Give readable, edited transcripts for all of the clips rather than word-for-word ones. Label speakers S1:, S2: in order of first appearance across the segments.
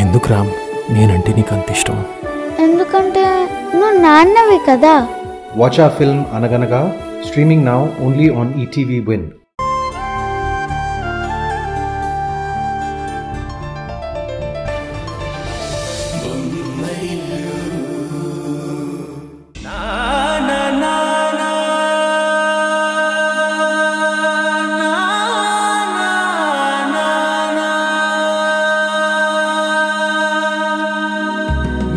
S1: ఎందుకు రామ్ నేనంటే నీకు అంత ఇష్టం?
S2: ఎందుకంటే నువ్వు నాన్నవి కదా.
S3: Watch our film Anaganaga, streaming now only on ETV Win.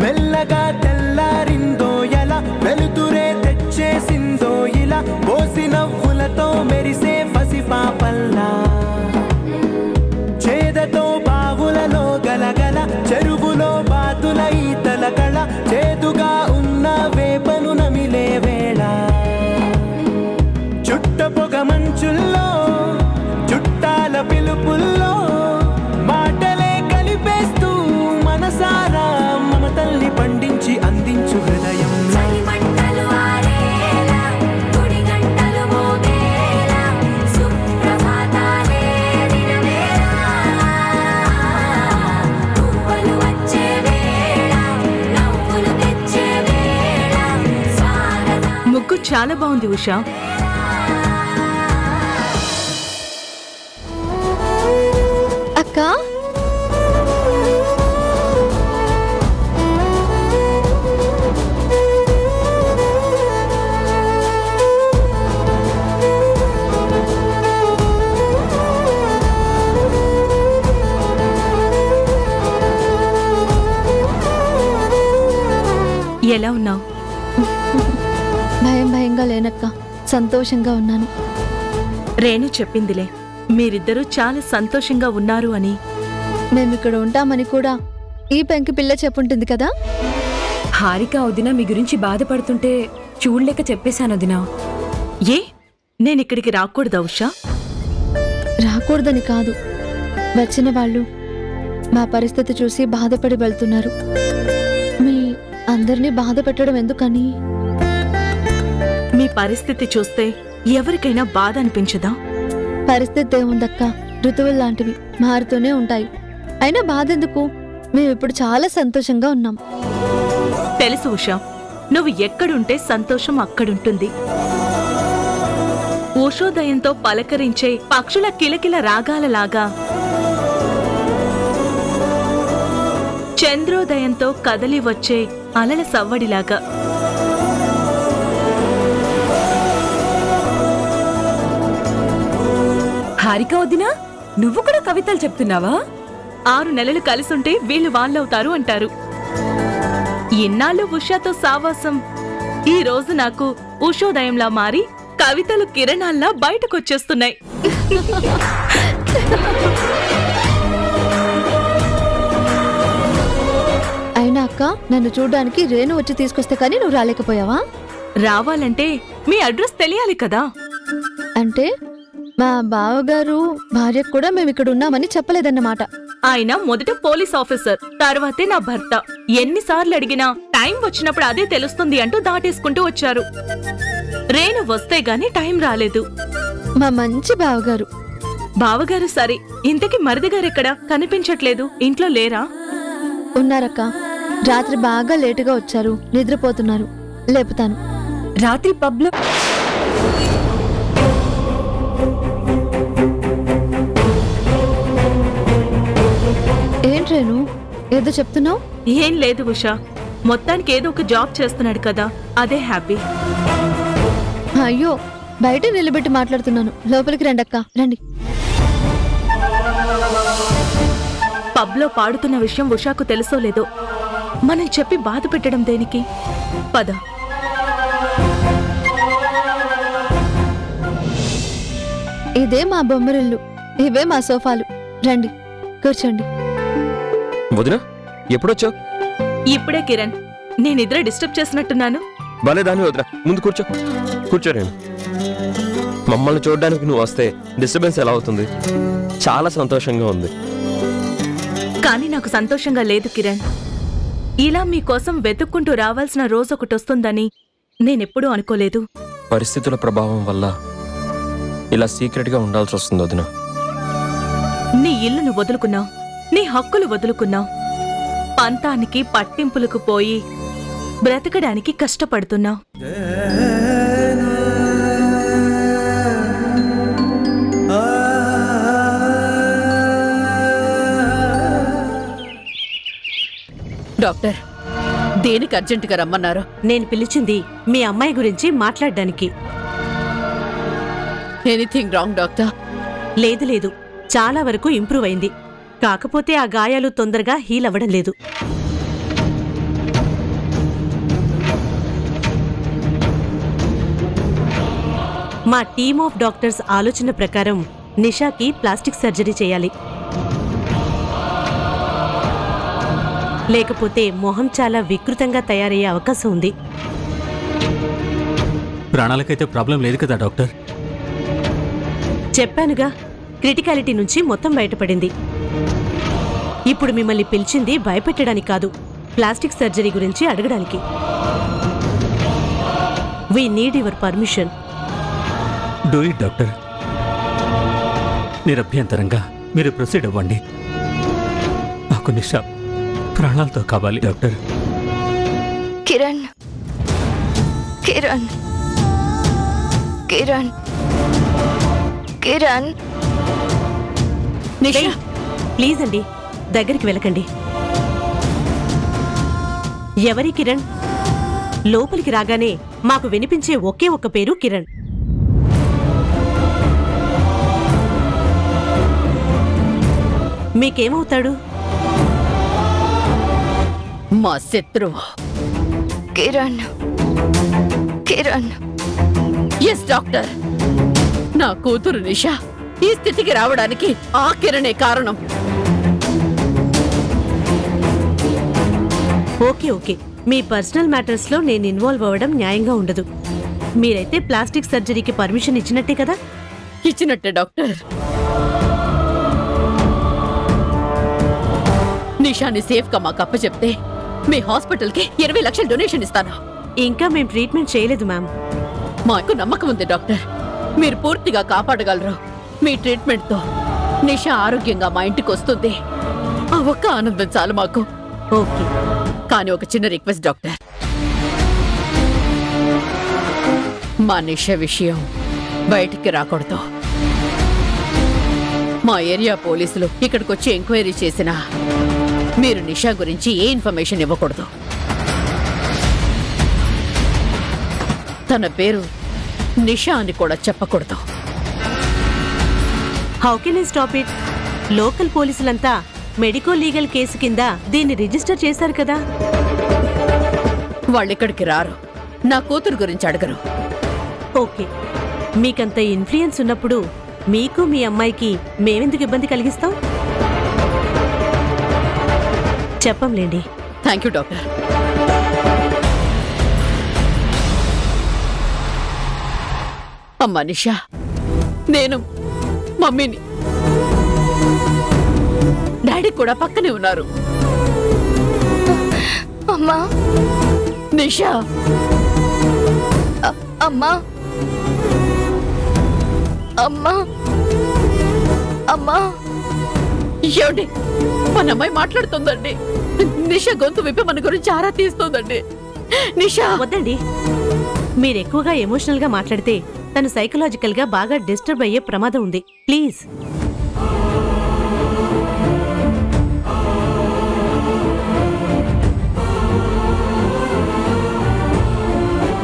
S4: మెల్లగా తెల్లారిందో ఎలా వెలుతురే తెచ్చేసిందో ఇలా పోసి నవ్వులతో మెరిసే పసిపాపల్లా చేదతో బావులలో గలగల చెరువులో బాతుల ఈతల కళ చేదుగా ఉన్న వేపను నమిలే వేళ చుట్ట పొగ మంచుల్లో చుట్టాల పిలుపుల్లో మాటలే కలిపేస్తూ మనసారా మమతల్ని పండించి అందించు హృదయం.
S5: ముగ్గు చాలా బాగుంది ఉషా.
S2: అక్క
S5: ఎలా ఉన్నావు?
S2: భయంగా లేనక్క, సంతోషంగా ఉన్నాను.
S5: రేణు చెప్పిందిలే మీరిద్దరూ చాలా సంతోషంగా ఉన్నారు అని.
S2: మేమిక్కడ ఉంటామని కూడా ఈ పెంకి పిల్ల చెప్పుంటుంది కదా.
S6: హారిక వదిన మీ గురించి బాధపడుతుంటే చూడలేక చెప్పేశాను వదినా.
S5: ఏ నేనిక్కడికి రాకూడదా ఉషా?
S2: రాకూడదని కాదు, వచ్చిన వాళ్ళు మా పరిస్థితి చూసి బాధపడి వెళ్తున్నారు. మీ అందరినీ బాధ పెట్టడం ఎందుకని?
S5: మీ పరిస్థితి చూస్తే ఎవరికైనా బాధ అనిపించదా?
S2: పరిస్థితి ఏముందక్క, ఋతువుల్లాంటివి మారుతూనే ఉంటాయి. అయినా బాధ ఎందుకు? మేమిప్పుడు చాలా సంతోషంగా ఉన్నాం.
S5: తెలుసు ఉషా, నువ్వు ఎక్కడుంటే సంతోషం అక్కడుంటుంది. ఉషోదయంతో పలకరించే పక్షుల కిలకిల రాగాలలాగా, చంద్రోదయంతో కదలి వచ్చే అలల సవ్వడిలాగా.
S6: హారిక వదినా, నువ్వు కూడా కవితలు చెప్తున్నావా?
S5: 6 నెలలు కలిసుంటే వీళ్ళు వాళ్ళవుతారు అంటారు. ఇన్నాళ్ళు ఉషాతో సావాసం ఈ రోజు నాకు ఉషోదయంలా మారి కవితలు కిరణాల్లా బయటకొచ్చేస్తున్నాయి.
S2: అయినా అక్క, నన్ను చూడ్డానికి రేణు వచ్చి తీసుకొస్తే కానీ నువ్వు రాలేకపోయావా?
S5: రావాలంటే మీ అడ్రస్ తెలియాలి కదా.
S2: అంటే మా బావగారు భార్యకు కూడా మేమిక్కడ ఉన్నామని చెప్పలేదన్నమాట.
S5: ఆయన మొదట పోలీస్ ఆఫీసర్, తర్వాతే నా భర్త. ఎన్నిసార్లు అడిగినా టైం వచ్చినప్పుడు అదే తెలుస్తుంది అంటూ దాటేసుకుంటూ వచ్చారు. రేణు వస్తే గాని టైం రాలేదు.
S2: మా మంచి బావగారు.
S5: బావగారు సరే, ఇంతకీ మరిదిగారెక్కడా? కనిపించట్లేదు. ఇంట్లో లేరా?
S2: ఉన్నారక్క, రాత్రి బాగా లేటుగా వచ్చారు, నిద్రపోతున్నారు. లేపుతాను.
S6: రాత్రి పబ్లో
S2: ఏంట్రేను ఏదో చెప్తున్నావు?
S5: ఏం లేదు ఉషా, మొత్తానికి ఏదో ఒక జాబ్ చేస్తున్నాడు కదా, అదే హ్యాపీ.
S2: అయ్యో, బయట నిలబెట్టి మాట్లాడుతున్నాను. లోపలికి రండక్క, రండి.
S5: పబ్లో పాడుతున్న విషయం ఉషాకు తెలుసో లేదో, మనం చెప్పి బాధ పెట్టడం దేనికి? పద.
S2: ఇదే మా బొమ్మరిల్లు, ఇవే మా సోఫాలు. రండి, కూర్చోండి.
S7: వదినా, ఎప్పుడొచ్చావు?
S5: ఇప్పుడే కిరణ్. నేనిద్ర డిస్టర్బ్ చేసినట్టున్నాను.
S7: బాలేదాన్ని వదినా, ముందు కూర్చో. కూర్చోరేను. మమ్మల్ని చూడడానికి నువ్వు వస్తే డిస్టర్బెన్స్ ఎలా అవుతుంది? చాలా సంతోషంగా ఉంది.
S5: కానీ నాకు సంతోషంగా లేదు కిరణ్. ఇలా మీకోసం వెతుక్కుంటూ రావాల్సిన రోజొకటొస్తుందని నేనెప్పుడూ అనుకోలేదు.
S7: పరిస్థితుల ప్రభావం వల్ల ఇలా సీక్రెట్గా ఉండాల్సి వస్తుంది వదినా.
S5: నీ ఇల్లును వదులుకున్నావు, నీ హక్కులు వదులుకున్నావు. పంతానికి పట్టింపులకు పోయి బ్రతకడానికి కష్టపడుతున్నావు.
S8: డాక్టర్, దేనికి అర్జెంటుగా రమ్మన్నారు?
S9: నేను పిలిచింది మీ అమ్మాయి గురించి మాట్లాడడానికి.
S8: Anything wrong doctor?
S9: లేదు లేదు, చాలా వరకు ఇంప్రూవ్ అయింది. కాకపోతే ఆ గాయాలు తొందరగా హీల్ అవ్వడం లేదు. మా టీమ్ ఆఫ్ డాక్టర్స్ ఆలోచన ప్రకారం నిషాకి ప్లాస్టిక్ సర్జరీ చేయాలి. లేకపోతే మొహం చాలా వికృతంగా తయారయ్యే అవకాశం ఉంది.
S1: ప్రాణాలకైతే ప్రాబ్లం లేదు కదా డాక్టర్?
S9: చెప్పానుగా, క్రిటికాలిటీ నుంచి మొత్తం బయటపడింది. ఇప్పుడు మిమ్మల్ని పిలిచింది భయపెట్టడానికి కాదు, ప్లాస్టిక్ సర్జరీ గురించి అడగడానికి. We need your permission.
S1: Do it doctor. నిరభ్యంతరంగా మీరు ప్రొసీడ్ అవ్వండి. నాకు నిషా ప్రాణాలతో కావాలి డాక్టర్.
S2: కిరణ్, కిరణ్, కిరణ్, కిరణ్.
S8: నిషా,
S9: ప్లీజ్ అండి, దగ్గరికి వెళ్ళకండి. ఎవరి కిరణ్? లోపలికి రాగానే మాకు వినిపించే ఒకే ఒక్క పేరు కిరణ్. మీకేమవుతాడు?
S8: మా శత్రువు.
S2: కిరణ్, కిరణ్.
S8: ఎస్ డాక్టర్, నా కూతురు నిషా ఈ స్థితికి రావడానికి ఆ కిరణే కారణం.
S9: ఓకే ఓకే, మీ పర్సనల్ మ్యాటర్స్ లో నేను ఇన్వాల్వ్ అవ్వడం న్యాయంగా ఉండదు. మీరైతే ప్లాస్టిక్ సర్జరీకి పర్మిషన్ ఇచ్చినట్టే కదా?
S8: ఇచ్చినట్టే డాక్టర్. నిషాని సేఫ్ గా మాకు అప్పచెప్తే మీ హాస్పిటల్ కి 20 లక్షలు డొనేషన్ ఇస్తాను.
S9: ఇంకా మేము ట్రీట్మెంట్ చేయలేదు మ్యామ్.
S8: మాకు నమ్మకం ఉంది డాక్టర్, మీరు పూర్తిగా కాపాడగలరు. మీ ట్రీట్మెంట్ తో నిషా ఆరోగ్యంగా మా ఇంటికి వస్తుంది. ఆ ఒక్క ఆనందం చాలు మాకు.
S9: ఓకే,
S8: కానీ ఒక చిన్న రిక్వెస్ట్ డాక్టర్, మా నిషా విషయం బయటికి రాకూడదు. మా ఏరియా పోలీసులు ఇక్కడికొచ్చి ఎంక్వైరీ చేసినా మీరు నిషా గురించి ఏ ఇన్ఫర్మేషన్ ఇవ్వకూడదు. తన పేరు నిషా అని కూడా చెప్పకూడదు.
S9: How can I stop it? Local పోలీసులంతా మెడికో లీగల్ కేసు కింద దీన్ని రిజిస్టర్ చేశారు కదా.
S8: వాళ్ళిక్కడికి రారు, నా కూతురు గురించి అడగరు.
S9: ఓకే, మీకంత ఇన్ఫ్లుయెన్స్ ఉన్నప్పుడు మీకు మీ అమ్మాయికి మేమెందుకు ఇబ్బంది కలిగిస్తాం? చెప్పంలేండి.
S8: Thank you doctor. అమ్మా నిషా, నేను మమ్మీని, డాడీ కూడా పక్కనే ఉన్నారు.
S2: అమ్మా,
S8: నిషా,
S2: అమ్మా, అమ్మా, అమ్మా.
S8: ఏమండి, మన అమ్మాయి మాట్లాడుతుందండి. నిషా గొంతు విప్పి మన గురించి ఆరా తీస్తుందండి. నిషా,
S9: వద్దండి. మీరు ఎక్కువగా ఎమోషనల్ గా మాట్లాడితే తను సైకలాజికల్ గా బాగా డిస్టర్బ్ అయ్యే ప్రమాదం ఉంది. ప్లీజ్.